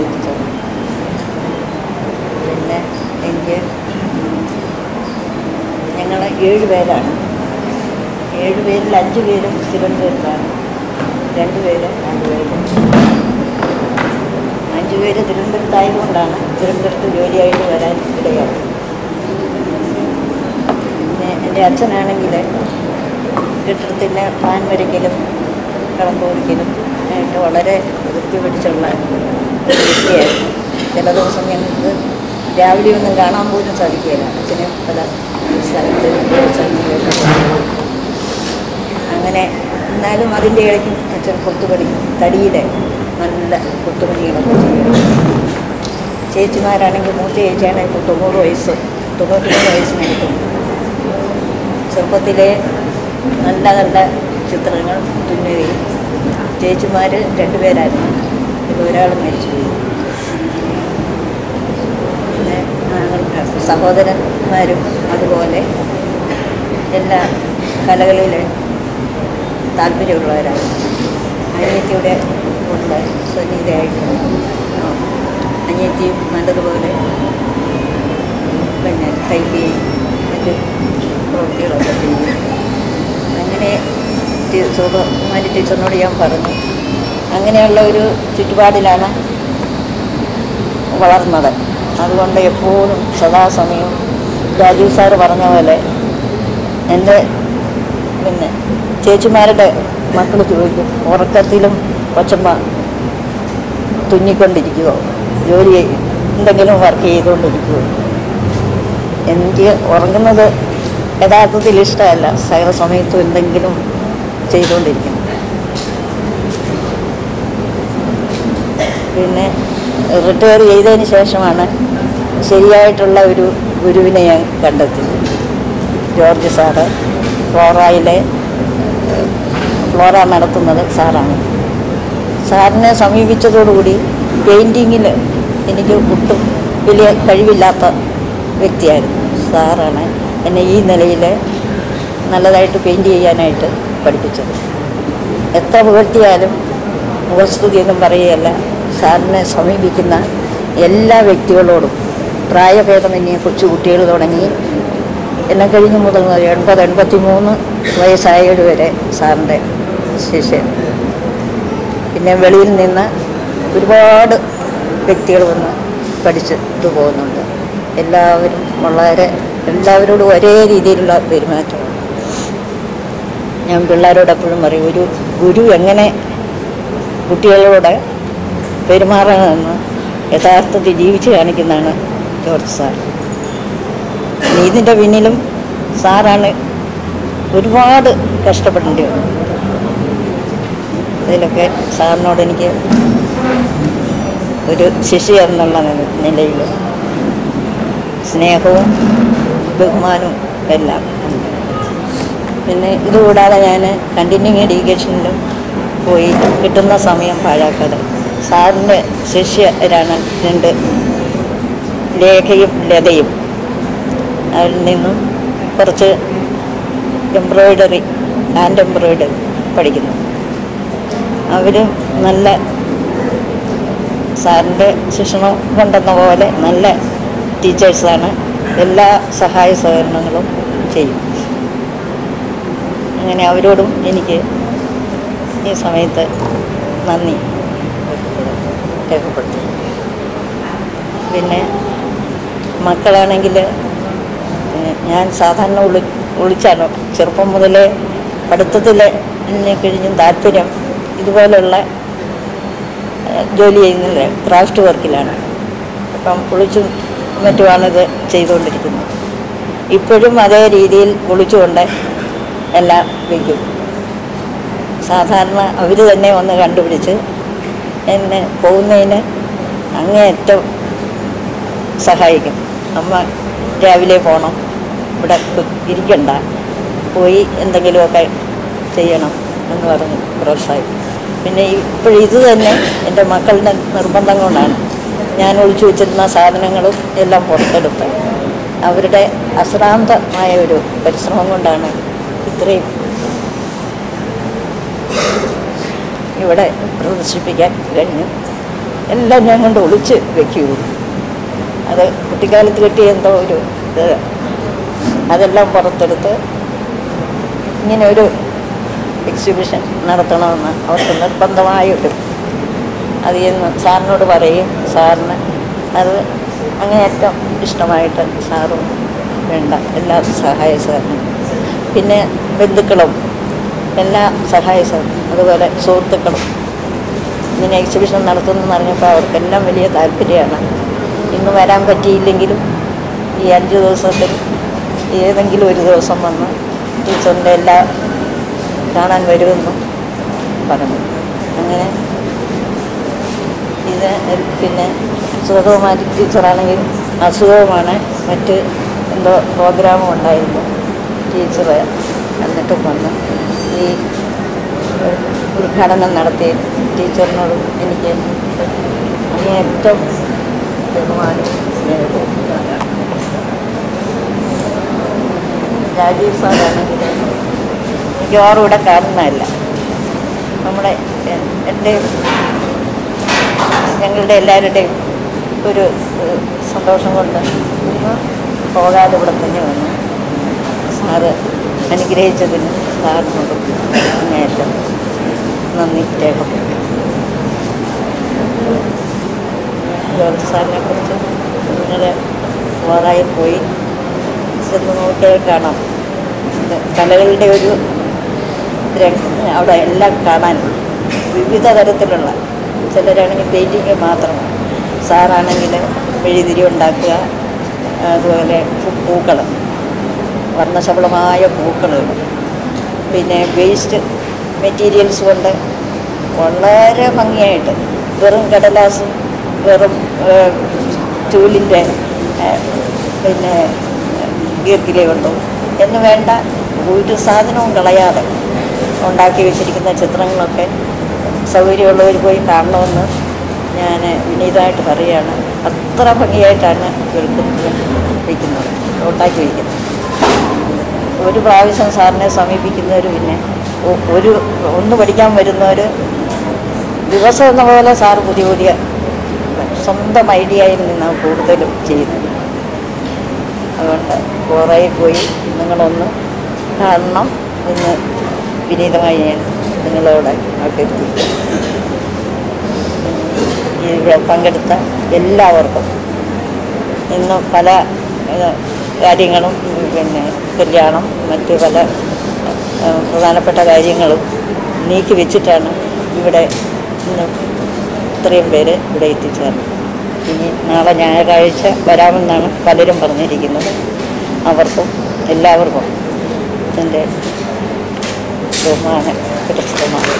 പഠിപ്പിച്ചത്. പിന്നെ എനിക്ക് ഞങ്ങൾ 7 പേരാണ്. 7 പേരിൽ 5 പേരും തിരുവനന്തപുരത്താണ്, 2 പേര് ആലുവയിലും. 5 പേര് തിരുവനന്തപുരത്തായതുകൊണ്ടാണ് തിരുവനന്തപുരത്ത് ജോലിയായിട്ട് വരാൻ ഇടയായത്. പിന്നെ എൻ്റെ അച്ഛനാണെങ്കിൽ കെട്ടിടത്തിൻ്റെ പ്ലാൻ വരയ്ക്കലും കളമ്പ് കുടിക്കലും ആയിട്ട് വളരെ വൃത്തി പിടിച്ചുള്ള ഒരു വ്യക്തിയായിരുന്നു. ചില ദിവസം ഞങ്ങൾക്ക് രാവിലെ ഒന്നും കാണാൻ പോലും സാധിക്കുകയില്ല. അച്ഛന് പല സ്ഥലത്ത് അങ്ങനെ. എന്നാലും അതിൻ്റെ ഇടയ്ക്ക് അച്ഛൻ കൊത്തുപണി, തടിയുടെ നല്ല കൊത്തുപണികളൊക്കെ ചെയ്യും. ചേച്ചിമാരാണെങ്കിൽ മൂത്ത ചേച്ചിയാണെങ്കിൽ 90 വയസ്സ് 93 വയസ്സിനെടുക്കും. ചെറുപ്പത്തിലെ നല്ല നല്ല ചിത്രങ്ങൾ തുന്നുകയും. ചേച്ചിമാർ 2 പേരായിരുന്നു, ഒരാൾ മരിച്ചുപോയി. പിന്നെ സഹോദരന്മാരും അതുപോലെ എല്ലാ കലകളിൽ താല്പര്യമുള്ളവരാണ്. അനിയത്തിയുടെ ഉണ്ട് സ്വനീതയായിട്ട്. അനിയത്തിയും നല്ലതുപോലെ പിന്നെ തയ്ക്കുകയും മറ്റ് പ്രവൃത്തികളൊക്കെ ചെയ്യും. അങ്ങനെ സുകുമാരി ടീച്ചറിനോട് ഞാൻ പറഞ്ഞു. അങ്ങനെയുള്ള ഒരു ചുറ്റുപാടിലാണ് വളർന്നത്. അതുകൊണ്ട് എപ്പോഴും സദാസമയവും രാജീവ് സാറ് പറഞ്ഞ പോലെ എൻ്റെ പിന്നെ ചേച്ചിമാരുടെ മക്കൾ ചോദിക്കും, ഉറക്കത്തിലും കൊച്ചമ്മ തുന്നിക്കൊണ്ടിരിക്കുമോ, ജോലി എന്തെങ്കിലും വർക്ക് ചെയ്തുകൊണ്ടിരിക്കുമോ? എനിക്ക് ഉറങ്ങുന്നത് യഥാർത്ഥത്തിൽ ഇഷ്ടമല്ല, സകല സമയത്തും എന്തെങ്കിലും ചെയ്തുകൊണ്ടിരിക്കും. പിന്നെ റിട്ടയർ ചെയ്തതിന് ശേഷമാണ് ശരിയായിട്ടുള്ള ഒരു ഗുരുവിനെ ഞാൻ കണ്ടെത്തിയത്. ജോർജ് സാറ്, ഫ്ലോറ നടത്തുന്നത് സാറാണ്. സാറിനെ സമീപിച്ചതോടുകൂടി പെയിൻറ്റിങ്ങിൽ എനിക്ക് ഒട്ടും വലിയ കഴിവില്ലാത്ത വ്യക്തിയായിരുന്നു. സാറാണ് എന്നെ ഈ നിലയിൽ നല്ലതായിട്ട് പെയിൻറ്റ് ചെയ്യാനായിട്ട് പഠിപ്പിച്ചത്. എത്ര പുകഴ്ത്തിയാലും മുഖസ്തുതിയൊന്നും പറയുകയല്ല. സാറിനെ സമീപിക്കുന്ന എല്ലാ വ്യക്തികളോടും പ്രായഭേദമന്യേ കൊച്ചുകുട്ടികൾ തുടങ്ങി എല്ലാം കഴിഞ്ഞ് മുതൽ 80-83 വയസ്സായവർ വരെ സാറിൻ്റെ ശിഷ്യൻ. പിന്നെ വെളിയിൽ നിന്ന് ഒരുപാട് വ്യക്തികൾ വന്ന് പഠിച്ചിട്ട് പോകുന്നുണ്ട്. എല്ലാവരോടും ഒരേ രീതിയിലുള്ള പെരുമാറ്റം. ഞാൻ പിള്ളേരോട് എപ്പോഴും പറയും, ഒരു ഗുരു എങ്ങനെ കുട്ടികളോട് പെരുമാറണമെന്ന് യഥാർത്ഥത്തിൽ ജീവിച്ച് കാണിക്കുന്നതാണ് ജോർജ് സാർ. ഇതിൻ്റെ പിന്നിലും സാറാണ് ഒരുപാട് കഷ്ടപ്പെടേണ്ടി വന്നു. ഇതിലൊക്കെ സാറിനോട് എനിക്ക് ഒരു ശിഷ്യ എന്നുള്ള നിലയിൽ സ്നേഹവും ബഹുമാനവും എല്ലാം ഉണ്ട്. പിന്നെ ഇതുകൂടാതെ ഞാൻ കണ്ടിന്യൂയിങ് എഡ്യൂക്കേഷനിലും പോയി കിട്ടുന്ന സമയം പാഴാക്കാതെ സാറിൻ്റെ ശിഷ്യരാണ് 2 ലേഖയും ലതയും. അതിൽ നിന്നും കുറച്ച് ഹാൻഡ് എംബ്രോയിഡറി പഠിക്കുന്നു. അവർ നല്ല സാറിൻ്റെ ശിക്ഷണം കൊണ്ടെന്ന പോലെ നല്ല ടീച്ചേഴ്സാണ്. എല്ലാ സഹായ സഹകരണങ്ങളും ചെയ്യും. അങ്ങനെ അവരോടും എനിക്ക് ഈ സമയത്ത് നന്ദി രേഖപ്പെടുത്തി. പിന്നെ മക്കളാണെങ്കിൽ ഞാൻ സാധാരണ ഒളിച്ചാണ് ചെറുപ്പം മുതലേ പഠിത്തത്തിൽ എന്നെ കഴിഞ്ഞും താല്പര്യം ഇതുപോലെയുള്ള ജോലി ചെയ്യുന്നത് ക്രാഫ്റ്റ് വർക്കിലാണ്. അപ്പം ഒളിച്ചും മറ്റുമാണിത് ചെയ്തുകൊണ്ടിരിക്കുന്നത്. ഇപ്പോഴും അതേ രീതിയിൽ ഒളിച്ചുകൊണ്ട് എല്ലാം വയ്ക്കും. സാധാരണ അവർ തന്നെ വന്ന് കണ്ടുപിടിച്ച് എന്നെ പോകുന്നതിന് അങ്ങേയറ്റം സഹായിക്കും. അമ്മ രാവിലെ പോകണം, ഇവിടെ ഇരിക്കണ്ട, പോയി എന്തെങ്കിലുമൊക്കെ ചെയ്യണം എന്ന് പറഞ്ഞ് പ്രോത്സാഹിക്കും. പിന്നെ ഇപ്പോഴിത് തന്നെ എൻ്റെ മക്കളുടെ നിർബന്ധം കൊണ്ടാണ് ഞാൻ ഒളിച്ചു വെച്ചിരുന്ന സാധനങ്ങളും എല്ലാം പുറത്തെടുത്ത് അവരുടെ അശ്രാന്തമായ ഒരു പരിശ്രമം കൊണ്ടാണ് ഇത്രയും ഇവിടെ പ്രദർശിപ്പിക്കാൻ കഴിഞ്ഞു. എല്ലാം ഞാൻ കൊണ്ട് ഒളിച്ച് വെക്കുകയുള്ളൂ. അത് കുട്ടിക്കാലത്ത് കിട്ടിയ എന്തോ ഒരു ഇത് അതെല്ലാം പുറത്തെടുത്ത് ഇങ്ങനെ ഒരു എക്സിബിഷൻ നടത്തണമെന്ന് അവർക്ക് നിർബന്ധമായൊരു അത് എന്ന് സാറിനോട് പറയും. സാറിന് അത് അങ്ങേയറ്റം ഇഷ്ടമായിട്ട് സാറും വേണ്ട എല്ലാ സഹായ സഹകരണം, പിന്നെ ബന്ധുക്കളും എല്ലാ സഹായ സഹകരണം, അതുപോലെ സുഹൃത്തുക്കളും ഇങ്ങനെ എക്സിബിഷൻ നടത്തുന്നതെന്ന് പറഞ്ഞപ്പോൾ അവർക്കെല്ലാം വലിയ താല്പര്യമാണ്. ഇന്ന് വരാൻ പറ്റിയില്ലെങ്കിലും ഈ 5 ദിവസത്തിൽ ഏതെങ്കിലും ഒരു ദിവസം വന്ന് ടീച്ചറിൻ്റെ എല്ലാം കാണാൻ വരുമെന്നും പറഞ്ഞു. അങ്ങനെ ഇത് പിന്നെ സുഗതകുമാരി ടീച്ചറാണെങ്കിൽ അസുഖവുമാണ്, മറ്റ് എന്തോ പ്രോഗ്രാമും ഉണ്ടായിരുന്നു. ടീച്ചർ എന്നിട്ടും വന്ന് ഈ ഉദ്ഘാടനം നടത്തി ടീച്ചറിനോടും എനിക്ക് അങ്ങേയറ്റം ബഹുമാനവും സ്നേഹവും. രാജീവ് സാറാണെങ്കിൽ മിക്കവാറും ഇവിടെ കാണുന്നതല്ല. നമ്മുടെ എൻ്റെ ഞങ്ങളുടെ എല്ലാവരുടെയും ഒരു സന്തോഷം കൊണ്ട് ഇന്ന് പോകാതെ ഇവിടെ തന്നെ വന്നു. സാറ് അനുഗ്രഹിച്ചതിന് സാറിനോടും അങ്ങേയറ്റം നന്ദി രേഖപ്പെടുത്തി. ജോർജ് സാറിനെ കുറിച്ച് ഇന്നലെ വാറായിൽ പോയി ചെന്ന് നോക്കിയാൽ കാണാം. കലകളുടെ ഒരു അവിടെ എല്ലാം കാണാൻ വിവിധ തരത്തിലുള്ള, ചിലരാണെങ്കിൽ പെയിൻറ്റിങ് മാത്രമാണ്, സാറാണെങ്കിൽ മെഴുതിരി ഉണ്ടാക്കുക, അതുപോലെ പൂക്കൾ, വർണ്ണശബളമായ പൂക്കളുകൾ, പിന്നെ വേസ്റ്റ് മെറ്റീരിയൽസ് കൊണ്ട് വളരെ ഭംഗിയായിട്ട് വെറും കടലാസും വെറും ചൂലിൻ്റെ പിന്നെ ഗീർക്കില കൊണ്ടും എന്ന് വേണ്ട ഒരു സാധനവും കളയാതെ ഉണ്ടാക്കി വെച്ചിരിക്കുന്ന ചിത്രങ്ങളൊക്കെ സൗകര്യമുള്ളവർ പോയി കാണണമെന്ന് ഞാൻ വിനീതമായിട്ട് പറയുകയാണ്. അത്ര ഭംഗിയായിട്ടാണ് വയ്ക്കുന്നത്, ഉണ്ടാക്കി വയ്ക്കുന്നത്. ഒരു പ്രാവശ്യം സാറിനെ സമീപിക്കുന്നവർ പിന്നെ ഒന്ന് പഠിക്കാൻ വരുന്നവർ ദിവസം എന്ന പോലെ സാറ് പുതിയ പുതിയ സ്വന്തം ഐഡിയയിൽ നിന്നാണ് കൂടുതലും ചെയ്യുന്നത്. അതുകൊണ്ട് കുറേ പോയി നിങ്ങളൊന്ന് കാണണം എന്ന് വിനീതമായി ഞാൻ നിങ്ങളോട് അഭ്യർത്ഥിക്കുന്നു. ഇവിടെ പങ്കെടുത്ത എല്ലാവർക്കും ഇന്ന് പല കാര്യങ്ങളും, പിന്നെ കല്യാണം, മറ്റ് പല പ്രധാനപ്പെട്ട കാര്യങ്ങളും നീക്കി വെച്ചിട്ടാണ് ഇവിടെ ഇന്ന് ഇത്രയും പേര് ഇവിടെ എത്തിച്ചേർന്നത്. ഇനി നാളെ ഞായറാഴ്ച വരാമെന്നാണ് പലരും പറഞ്ഞിരിക്കുന്നത്. അവർക്കും എല്ലാവർക്കും എൻ്റെ ബഹുമാന പുരസ്കരമാണ്.